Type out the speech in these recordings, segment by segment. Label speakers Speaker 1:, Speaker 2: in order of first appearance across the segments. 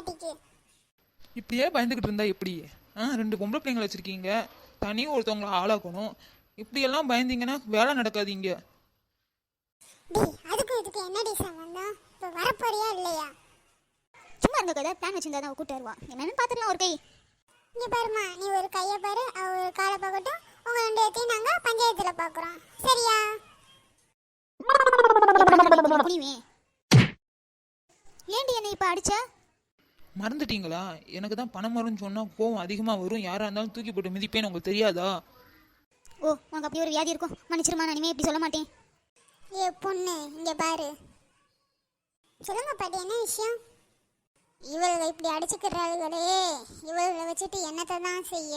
Speaker 1: பொண்டாட்டிக்கு.
Speaker 2: இப்படியே பயந்துக்கிட்டு இருந்தா எப்படி? ரெண்டு பொம்பளை பிள்ளைங்களை வச்சிருக்கீங்க, தனியும் ஒருத்தவங்களை ஆளாக்கணும். இப்படியெல்லாம் பயந்தீங்கன்னா வேலை நடக்காதீங்க.
Speaker 1: டேய் அதுக்கு இதுக்கு என்னடி சம்பந்தம்? இப்போ வரப்போறியா இல்லையா?
Speaker 3: சும்மா இருந்த கதை பிளான் வச்சிருந்தா தான் கூட்டு வருவா. என்னன்னு பார்த்துக்கலாம் ஒரு கை.
Speaker 1: இங்க பாருமா, நீ ஒரு கையை பாரு, அவ ஒரு காலை பார்க்கட்டும். உங்க ரெண்டு பேத்தையும் நாங்க பஞ்சாயத்துல பாக்குறோம், சரியா?
Speaker 3: புனிவே ஏண்டி என்ன இப்ப அடிச்ச?
Speaker 2: மறந்துட்டீங்களா? எனக்கு தான் பணம் வரும்னு சொன்னா கோவம் அதிகமா வரும். யாரா இருந்தாலும் தூக்கி போட்டு மிதிப்பேன்னு உங்களுக்கு தெரியாதா?
Speaker 3: ஓ உனக்கு அப்படி ஒரு வியாதி இருக்கும். மன்னிச்சிருமா, நான் இனிமே இப்படி சொல்ல மாட்டேன்.
Speaker 1: ஏ பொண்ணு இங்க பாரு. சொல்லுங்க பாட்டி, என்ன விஷயம்? இவளை இப்படி அடிச்சுக்கிறாளுகளே, இவளை வச்சுட்டு என்னத்தை தான் செய்ய?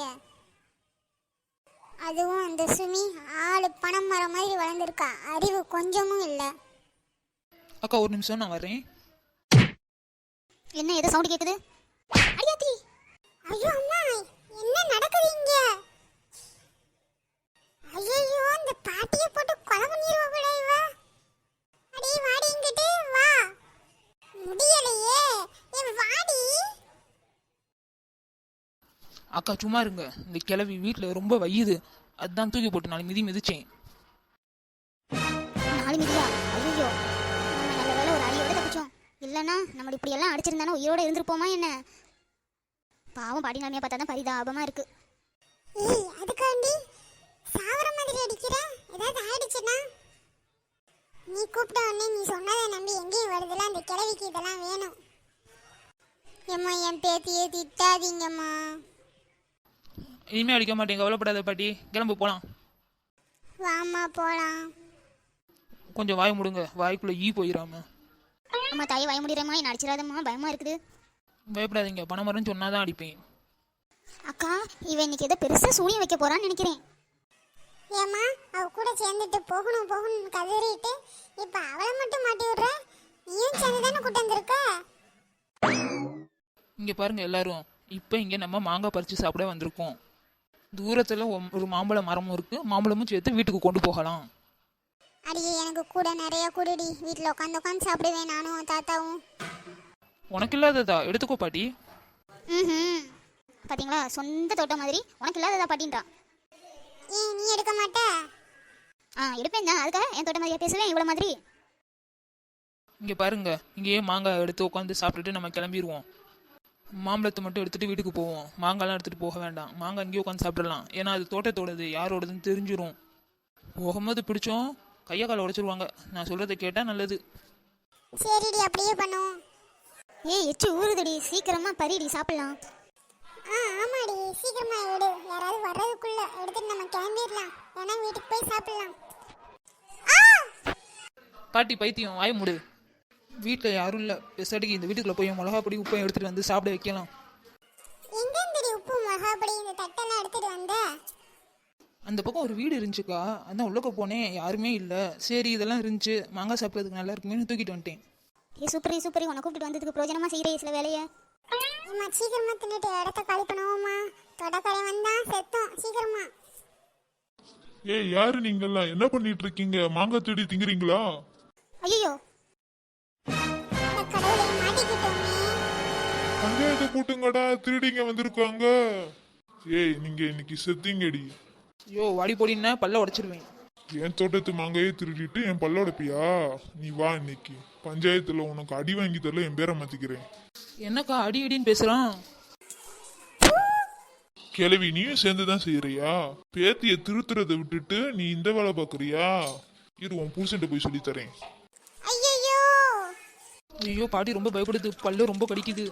Speaker 1: அதுவும் அந்த சுமி ஆளு பணம் மரம் மாதிரி வளர்ந்துருக்கா, அறிவு கொஞ்சமும் இல்லை.
Speaker 2: அக்கா ஒரு நிமிஷம், நான் வரேன்.
Speaker 3: என்ன ஏதோ சவுண்ட் கேக்குது? அடியாத்தி!
Speaker 1: ஐயோ அம்மா, என்ன நடக்குது இங்க? ஐயோ, இந்த பாட்டியை போட்டு கொலை பண்ணிடுவா போல இவ. அடி வாடி இங்கிட்டு வா. முடியலையே, ஏ வாடி.
Speaker 2: அக்கா சும்மா இருங்க, இந்த கிழவி வீட்டில் ரொம்ப வையுது, அதுதான் தூக்கி போட்டு நாலு மிதி மிதிச்சேன்.
Speaker 3: நாலு மிதியா? ஐயோ, நம்ம நல்ல வேலை ஒரு அடியோட தப்பிச்சோம். இல்லைன்னா நம்ம இப்படி எல்லாம் அடிச்சிருந்தானோ உயிரோட இருந்திருப்போமா என்ன? பாவம் பாடி நாமியா பார்த்தா தான் பரிதாபமா இருக்கு.
Speaker 1: ஏய் அதுக்காண்டி சாவர மாதிரி அடிக்கிற? ஏதாவது ஆயிடுச்சுன்னா? நீ கூப்பிட்ட உடனே நீ சொன்னதை நம்பி எங்கேயும் வருதுல, அந்த கிழவிக்கு இதெல்லாம் வேணும். ஏம்மா என் பேத்தியே திட்டாதீங்கம்மா.
Speaker 2: இனிமே அடிக்க மாட்டேன், கவலைப்படாத பாட்டி. கிளம்பு போகலாம்.
Speaker 1: வாம்மா போலாம்.
Speaker 2: கொஞ்சம் வாய் முடுங்க, வாய்க்குள்ள ஈ போயிடாம.
Speaker 3: அம்மா தாயை வாய முடியறமா, என்ன அடிச்சிடாதம்மா, பயமா இருக்குது.
Speaker 2: பயப்படாதீங்க, பணம் வரும்னு சொன்னாதான் அடிப்பேன்.
Speaker 3: அக்கா இவன் இன்னைக்கு ஏதோ பெருசா சூனியம் வைக்க போறான்னு நினைக்கிறேன்.
Speaker 1: ஏம்மா அவ கூட சேர்ந்துட்டு போகணும் போகணும்னு கதறிட்டு இப்ப அவளை மட்டும் மாட்டி விடுற? நீயும் சேர்ந்து தானே கூட்டு வந்திருக்க?
Speaker 2: இங்க பாருங்க எல்லாரும், இப்போ இங்க நம்ம மாங்காய் பறிச்சு சாப்பிட வந்திருக்கோம். தூரத்துல ஒரு மாம்பழ மரமும் இருக்கு, மாம்பழமும் சேர்த்து வீட்டுக்கு கொண்டு போகலாம்.
Speaker 1: அடியே எனக்கு கூட நிறைய குடுடி, வீட்டில் உட்காந்து உட்காந்து சாப்பிடுவேன் நானும் தாத்தாவும்.
Speaker 2: உனக்கு இல்லாததா? எடுத்துக்கோ பாட்டி.
Speaker 3: ம் பாத்தீங்களா, சொந்த தோட்டம் மாதிரி உனக்கு இல்லாததா பாட்டின்றான்.
Speaker 1: ஏன் நீ எடுக்க மாட்ட?
Speaker 3: எடுப்பேன் தான், அதுக்காக என் தோட்டம் மாதிரியா பேசுவேன் இவ்வளோ மாதிரி?
Speaker 2: இங்க பாருங்க, இங்கேயே மாங்காய் எடுத்து உட்காந்து சாப்பிட்டுட்டு நம்ம கிளம்பிடுவோம். மாம்பழத்தை மட்டும் எடுத்துட்டு வீட்டுக்கு போவோம். மாங்காய்லாம் எடுத்துட்டு போக வேண்டாம், மாங்காய் இங்கேயே உட்காந்து சாப்பிடலாம். ஏன்னா அது தோட்டத்தோடது, யாரோடதுன்னு தெரிஞ்சிடும். போகும்போது பிடிச்சோம் கையை காலை உடைச்சிருவாங்க. நான் சொல்றதை கேட்டா நல்லது.
Speaker 1: சரிடி, அப்படியே பண்ணுவோம்.
Speaker 3: ஏய் எச்சு ஊறுதடி, சீக்கிரமா பறிடி சாப்பிடலாம்.
Speaker 1: ஆமாடி, சீக்கிரமா எடு. யாராவது வர்றதுக்குள்ள எடுத்துட்டு நம்ம கிளம்பிடலாம், வேணா வீட்டுக்கு போய் சாப்பிடலாம்.
Speaker 2: பாட்டி பைத்தியம், வாய மூடு. வீட்டில் யாரும் இல்லை, பெருசாடிக்கு இந்த வீட்டுக்குள்ள போய் மிளகா பொடி உப்பையும் எடுத்துட்டு வந்து சாப்பிட வைக்கலாம்.
Speaker 1: எங்க இருந்துடி உப்பு மிளகாப்பொடி இந்த தட்டெல்லாம் எடுத்துட்டு வந்த?
Speaker 2: அந்த பக்கம் ஒரு வீடு இருந்துச்சுக்கா, அதான் உள்ளக்க போனேன், யாருமே இல்லை. சரி இதெல்லாம் இருந்துச்சு, மாங்காய் சாப்பிட்றதுக்கு நல்லா இருக்குமேனு தூக்கிட்டு வந்துட்டேன்.
Speaker 3: சூப்பரி சூப்பரி, உனக்கு கூப்பிட்டு வந்ததுக்கு பிரோஜனமா செய்யறே சில வேலையை.
Speaker 1: அம்மா சீக்கிரமா தின்னுட்டு இடத்த காலி பண்ணுவோமா, தொடக்கரை வந்தா செத்தோம். சீக்கிரமா.
Speaker 4: ஏய் யாரு நீங்கெல்லாம், என்ன பண்ணிட்டு இருக்கீங்க? மாங்காய் தேடி திங்கிறீங்களா?
Speaker 3: ஐயோ
Speaker 1: கடவுளை மாட்டிக்கிட்டோமே.
Speaker 4: பஞ்சாயத்து கூட்டுங்கடா, திருடிங்க வந்திருக்காங்க. ஏய் நீங்க இன்னைக்கு செத்தீங்கடி.
Speaker 2: ஐயோ வாடி போடின்னா பல்ல உடைச்சிருவேன்.
Speaker 4: என் தோட்டத்து மாங்காயே திருடிட்டு என் பல்லோடப்பியா? நீ வா, இன்னைக்கு பஞ்சாயத்துல உனக்கு அடி வாங்கி தரல, என் பேரை மாத்திக்கிறேன்.
Speaker 2: என்னக்கா அடி அடின்னு பேசுறான்?
Speaker 4: கிழவி நீயும் சேர்ந்துதான் செய்யறியா? பேத்திய திருத்துறதை விட்டுட்டு நீ இந்த வேலை பாக்குறியா? இரு உன் புருஷன்ட்ட போய் சொல்லி தரேன்.
Speaker 1: ஐயோ
Speaker 2: ஐயோ பாட்டி ரொம்ப பயப்படுது, பல்லு ரொம்ப கடிக்குது.